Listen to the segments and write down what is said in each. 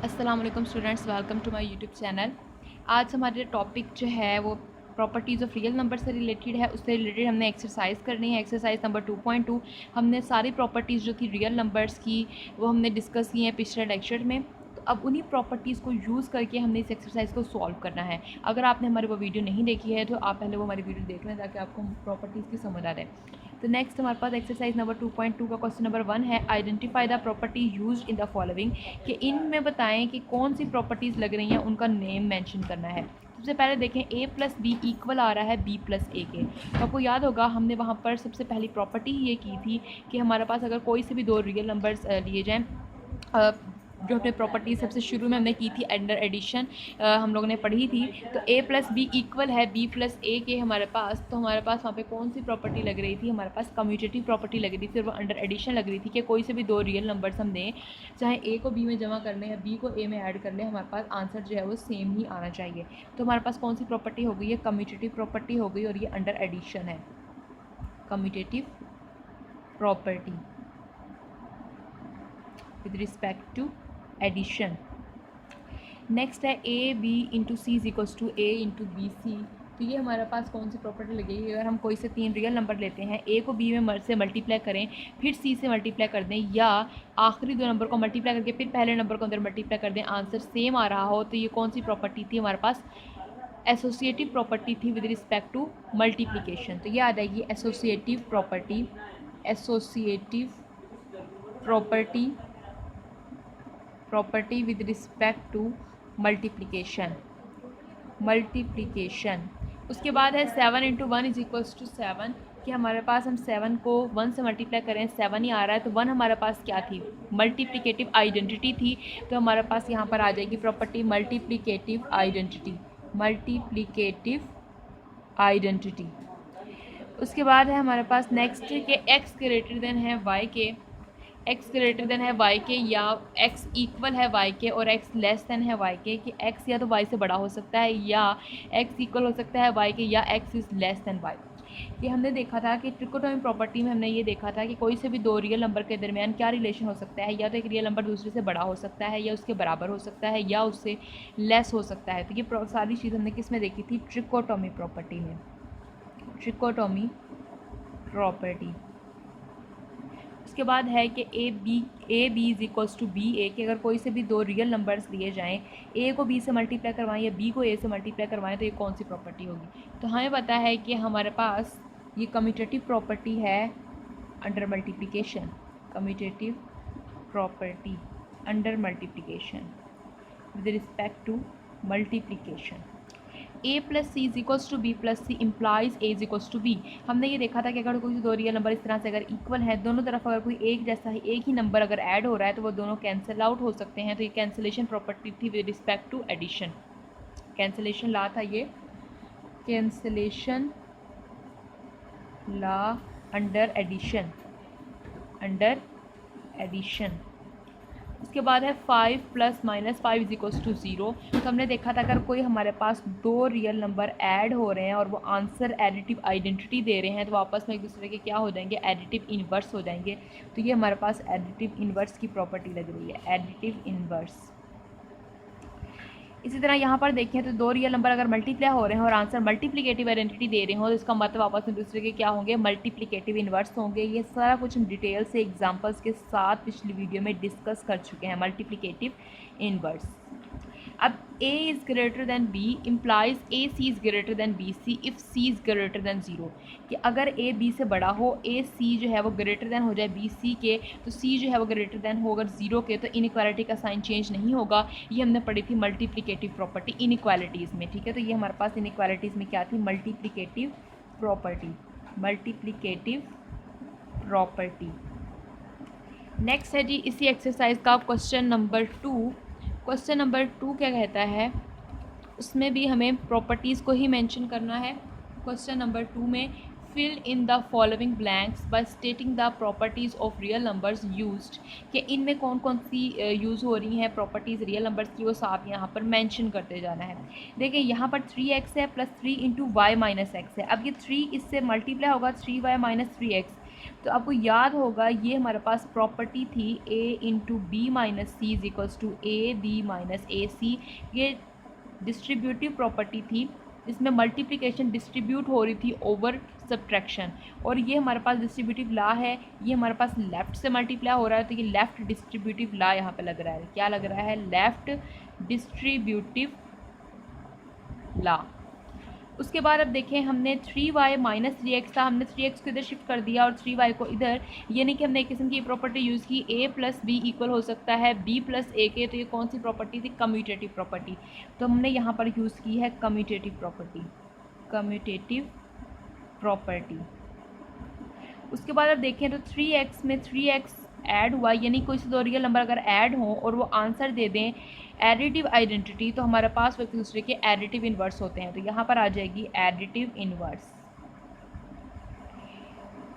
अस्सलाम वालेकुम students, welcome to my YouTube channel. आज हमारे टॉपिक जो है वो प्रॉपर्टीज़ ऑफ रियल नंबर से रिलेटेड है। उससे रिलेटेड हमने एक्सरसाइज करनी है। एक्सरसाइज नंबर 2.2 हमने सारी प्रॉपर्टीज़ जो थी रियल नंबर्स की वो हमने डिस्कस की हैं पिछले लेक्चर में। तो अब उन्हीं प्रॉपर्टीज़ को यूज़ करके हमने इस एक्सरसाइज को सॉल्व करना है। अगर आपने हमारी वो वीडियो नहीं देखी है तो आप पहले वो हमारी वीडियो देख लें ताकि आपको प्रॉपर्टीज़ की समझ आ जाए। तो नेक्स्ट हमारे पास एक्सरसाइज नंबर 2.2 का क्वेश्चन नंबर 1 है, identify the property used in the following, कि इनमें बताएं कि कौन सी प्रॉपर्टीज़ लग रही हैं, उनका नेम मेंशन करना है। सबसे पहले देखें a प्लस बी इक्वल आ रहा है b प्लस ए के। तो आपको याद होगा हमने वहाँ पर सबसे पहली प्रॉपर्टी ही ये की थी कि हमारे पास अगर कोई से भी दो रियल नंबर्स लिए जाएँ, जो हमने प्रॉपर्टी सबसे शुरू में हमने की थी अंडर एडिशन हम लोगों ने पढ़ी थी। तो a प्लस बी इक्वल है b प्लस ए के हमारे पास। तो हमारे पास वहाँ पे कौन सी प्रॉपर्टी लग रही थी, हमारे पास कम्यूटेटिव प्रॉपर्टी लग रही थी और वो अंडर एडिशन लग रही थी कि कोई से भी दो रियल नंबर्स हम दें, चाहे a को b में जमा कर लें या b को a में ऐड कर लें, हमारे पास आंसर जो है वो सेम ही आना चाहिए। तो हमारे पास कौन सी प्रॉपर्टी हो गई है, कम्यूटेटिव प्रॉपर्टी हो गई और ये अंडर एडिशन है, commutative property with respect to addition. Next है A B into C is equals to A into B C. तो ये हमारे पास कौन सी प्रॉपर्टी लगेगी, अगर हम कोई से तीन रियल नंबर लेते हैं, ए को बी में से मल्टीप्लाई करें फिर सी से मल्टीप्लाई कर दें, या आखिरी दो नंबर को मल्टीप्लाई करके फिर पहले नंबर को अंदर मल्टीप्लाई कर दें, आंसर सेम आ रहा हो, तो ये कौन सी प्रॉपर्टी थी हमारे पास, एसोसिएटिव प्रॉपर्टी थी विद रिस्पेक्ट टू मल्टीप्लिकेशन। तो ये आ जाएगी associative property, associative property property with respect to multiplication. उसके बाद है 7 इंटू 1 इज इक्वल्स टू 7, कि हमारे पास हम 7 को 1 से मल्टीप्लाई करें 7 ही आ रहा है, तो 1 हमारे पास क्या थी, मल्टीप्लिकेटिव आइडेंटिटी थी। तो हमारे पास यहाँ पर आ जाएगी property multiplicative identity, multiplicative identity. उसके बाद है हमारे पास नेक्स्ट के x ग्रेटर देन है y के, x ग्रेटर देन है y के, या x इक्वल है y के और x लेस देन है y के, कि x या तो y से बड़ा हो सकता है या x इक्वल हो सकता है y के, या x is less than y। ये हमने देखा था कि ट्रिकोटोमी प्रॉपर्टी में हमने ये देखा था कि कोई से भी दो रियल नंबर के दरमियान क्या रिलेशन हो सकता है, या तो एक रियल नंबर दूसरे से बड़ा हो सकता है, या उसके बराबर हो सकता है, या उससे लेस हो सकता है। तो ये सारी चीज़ हमने किस में देखी थी, ट्रिकोटोमी प्रॉपर्टी में, ट्रिकोटोमी प्रॉपर्टी। उसके बाद है कि A B is equals to B A, कि अगर कोई से भी दो रियल नंबर्स लिए जाएं, ए को बी से मल्टीप्लाई करवाएं या बी को ए से मल्टीप्लाई करवाएं, तो ये कौन सी प्रॉपर्टी होगी। तो हमें पता है कि हमारे पास ये कम्यूटेटिव प्रॉपर्टी है under multiplication, commutative property under multiplication with respect to multiplication. a plus C is equals to B plus C implies A is equals to B. हमने ये देखा था कि अगर कोई दो रियल नंबर इस तरह से अगर इक्वल है, दोनों तरफ अगर कोई एक जैसा ही एक ही नंबर अगर ऐड हो रहा है तो वो दोनों कैंसिल आउट हो सकते हैं। तो ये कैंसिलेशन प्रॉपर्टी थी with respect to addition, cancellation law था ये, cancellation law under addition, under addition. उसके बाद है 5 plus minus 5 is equals to 0। तो हमने देखा था अगर कोई हमारे पास दो रियल नंबर ऐड हो रहे हैं और वो आंसर एडिटिव आइडेंटिटी दे रहे हैं, तो आपस में एक दूसरे के क्या हो जाएंगे, एडिटिव इन्वर्स हो जाएंगे। तो ये हमारे पास एडिटिव इन्वर्स की प्रॉपर्टी लग रही है, एडिटिव इन्वर्स। इसी तरह यहाँ पर देखें तो दो रियल नंबर अगर मल्टीप्लाई हो रहे हैं और आंसर मल्टीप्लिकेटिव आइडेंटिटी दे रहे हो, तो इसका मतलब आपस में दूसरे के क्या होंगे, मल्टीप्लिकेटिव इन्वर्स होंगे। ये सारा कुछ हम डिटेल से एग्जांपल्स के साथ पिछली वीडियो में डिस्कस कर चुके हैं, मल्टीप्लिकेटिव इन्वर्स। अब a is greater than b implies A C is greater than B C if c is greater than 0, कि अगर a b से बड़ा हो, a c जो है वो ग्रेटर दैन हो जाए b c के, तो c जो है वो ग्रेटर दैन हो अगर 0 के, तो इनइक्वालिटी का साइन चेंज नहीं होगा। ये हमने पढ़ी थी मल्टीप्लिकेटिव प्रॉपर्टी इनइक्वालिटीज़ में, ठीक है। तो ये हमारे पास इनइक्वालिटीज़ में क्या थी, multiplicative property, multiplicative property. Next है जी इसी एक्सरसाइज का क्वेश्चन नंबर 2। क्वेश्चन नंबर 2 क्या कहता है, उसमें भी हमें प्रॉपर्टीज़ को ही मेंशन करना है। क्वेश्चन नंबर 2 में fill in the following blanks by stating the properties of real numbers used, कि इनमें कौन कौन सी यूज़ हो रही हैं प्रॉपर्टीज़ रियल नंबर्स की, वो साफ यहाँ पर मेंशन करते जाना है। देखिए यहाँ पर 3x है plus 3 into Y minus X है। अब ये 3 इससे मल्टीप्लाई होगा 3y माइनस 3x, तो आपको याद होगा ये हमारे पास प्रॉपर्टी थी a into B minus C is equals to A B minus A C. ये डिस्ट्रीब्यूटिव प्रॉपर्टी थी, इसमें मल्टीप्लिकेशन डिस्ट्रीब्यूट हो रही थी ओवर सब्ट्रैक्शन, और ये हमारे पास डिस्ट्रीब्यूटिव लॉ है, ये हमारे पास लेफ़्ट से मल्टीप्लाई हो रहा है, तो ये लेफ़्ट डिस्ट्रीब्यूटिव लॉ यहाँ पे लग रहा है। क्या लग रहा है? Left distributive law. उसके बाद अब देखें, हमने 3y माइनस 3x था, हमने 3x को इधर शिफ्ट कर दिया और 3y को इधर, यानी कि हमने एक किस्म की प्रॉपर्टी यूज़ की a प्लस बी इक्वल हो सकता है b प्लस ए के। तो ये कौन सी प्रॉपर्टी थी? Commutative property. तो हमने यहाँ पर यूज़ की है कम्यूटेटिव प्रॉपर्टी, कम्यूटेटिव प्रॉपर्टी। उसके बाद अब देखें तो 3x में 3x ऐड हुआ, यानी कोई से दो रियल नंबर अगर ऐड हों और वो आंसर दे दें एडिटिव आइडेंटिटी, तो हमारे पास वो एक दूसरे के एडिटिव इन्वर्स होते हैं। तो यहाँ पर आ जाएगी एडिटिव इन्वर्स।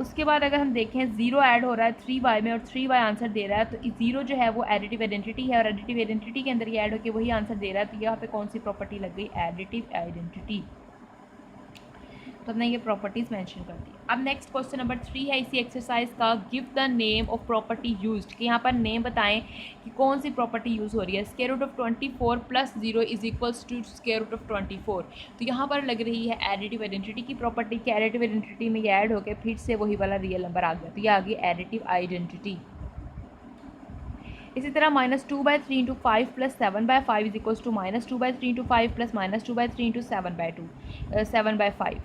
उसके बाद अगर हम देखें 0 ऐड हो रहा है 3y में और 3y आंसर दे रहा है, तो 0 जो है वो एडिटिव आइडेंटिटी है और एडिटिव आइडेंटिटी के अंदर ये ऐड होकर वही आंसर दे रहा है। तो यहाँ पे कौन सी प्रॉपर्टी लग गई? Additive identity. तो हमने ये प्रॉपर्टीज़ मेंशन कर दी। अब नेक्स्ट क्वेश्चन नंबर 3 है इसी एक्सरसाइज का, give the name of property used, कि यहाँ पर नेम बताएं कि कौन सी प्रॉपर्टी यूज़ हो रही है। Square root of 24 plus 0 is equals to square root of 24। तो यहाँ पर लग रही है एडिटिव आइडेंटिटी की प्रॉपर्टी, कि एडिटिव आइडेंटिटी में ये ऐड होकर फिर से वही वाला रियल नंबर आ गया, तो ये आ गई एडिटिव आइडेंटिटी। इसी तरह -2/3 into 5 plus 7/5 is equals to -2/3 into 5 plus -2/3 into 7/5।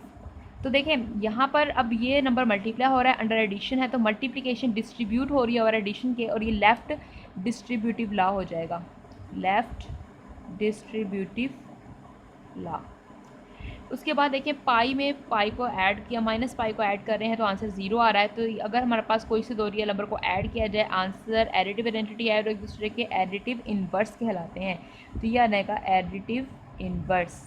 तो देखें यहाँ पर अब ये नंबर मल्टीप्लाई हो रहा है, अंडर एडिशन है, तो मल्टीप्लिकेशन डिस्ट्रीब्यूट हो रही है ओवर एडिशन के, और ये लेफ़्ट डिस्ट्रीब्यूटिव लॉ हो जाएगा, लेफ़्ट डिस्ट्रीब्यूटिव लॉ। उसके बाद देखें पाई में पाई को ऐड किया, माइनस पाई को ऐड कर रहे हैं तो आंसर 0 आ रहा है। तो अगर हमारे पास कोई से दो रियल नंबर को ऐड किया जाए, आंसर एडिटिव आइडेंटिटी है और एक दूसरे के एडिटिव इन्वर्स कहलाते हैं। तो यह आएगा एडिटिव इन्वर्स।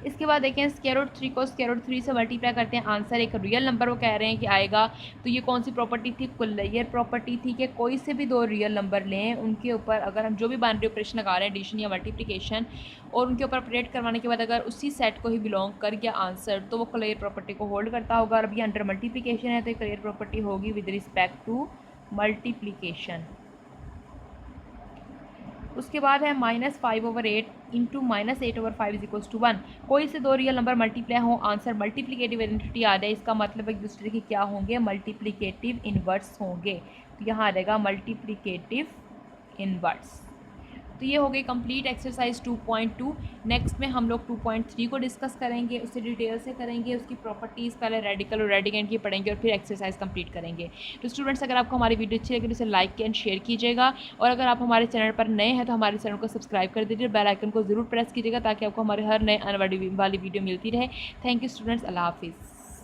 इसके बाद देखें स्क्वायर रूट 3 को स्क्वायर रूट 3 से मल्टीप्लाई करते हैं, आंसर एक रियल नंबर वो कह रहे हैं कि आएगा। तो ये कौन सी प्रॉपर्टी थी? कुल्लयर प्रॉपर्टी थी, कि कोई से भी दो रियल नंबर लें, उनके ऊपर अगर हम जो भी बाइनरी ऑपरेशन लगा रहे हैं, एडिशन या मल्टीप्लिकेशन, और उनके ऊपर ऑपरेट करवाने के बाद अगर उसी सेट को ही बिलोंग कर गया आंसर, तो वो कुल्लयर प्रॉपर्टी को होल्ड करता होगा। और अभी अंडर मल्टीप्लिकेशन है तो ये कुल्लयर प्रॉपर्टी होगी विद रिस्पेक्ट टू मल्टीप्लिकेशन। उसके बाद है -5/8 इंटू -8/5 इज इक्वल्स टू 1। कोई से दो रियल नंबर मल्टीप्लाई हो, आंसर मल्टीप्लिकेटिव आइडेंटिटी आ जाए, इसका मतलब एक दूसरे के क्या होंगे? मल्टीप्लिकेटिव इन्वर्स होंगे। तो यहाँ आ जाएगा मल्टीप्लिकेटिव इन्वर्स। तो ये हो गई कंप्लीट एक्सरसाइज 2.2। नेक्स्ट में हम लोग 2.3 को डिस्कस करेंगे, उससे डिटेल से करेंगे, उसकी प्रॉपर्टीज़ पहले रेडिकल और रेडिकेंट की पढ़ेंगे और फिर एक्सरसाइज कंप्लीट करेंगे। तो स्टूडेंट्स, अगर आपको हमारी वीडियो अच्छी लगे तो इसे लाइक एंड शेयर कीजिएगा, और अगर आप हमारे चैनल पर नए हैं तो हमारे चैनल को सब्सक्राइब कर दीजिए, बेल आइकन को ज़रूर प्रेस कीजिएगा ताकि आपको हमारे हर नए आने वाली वीडियो मिलती रहे। थैंक यू स्टूडेंट्स, अल्लाह हाफिज़।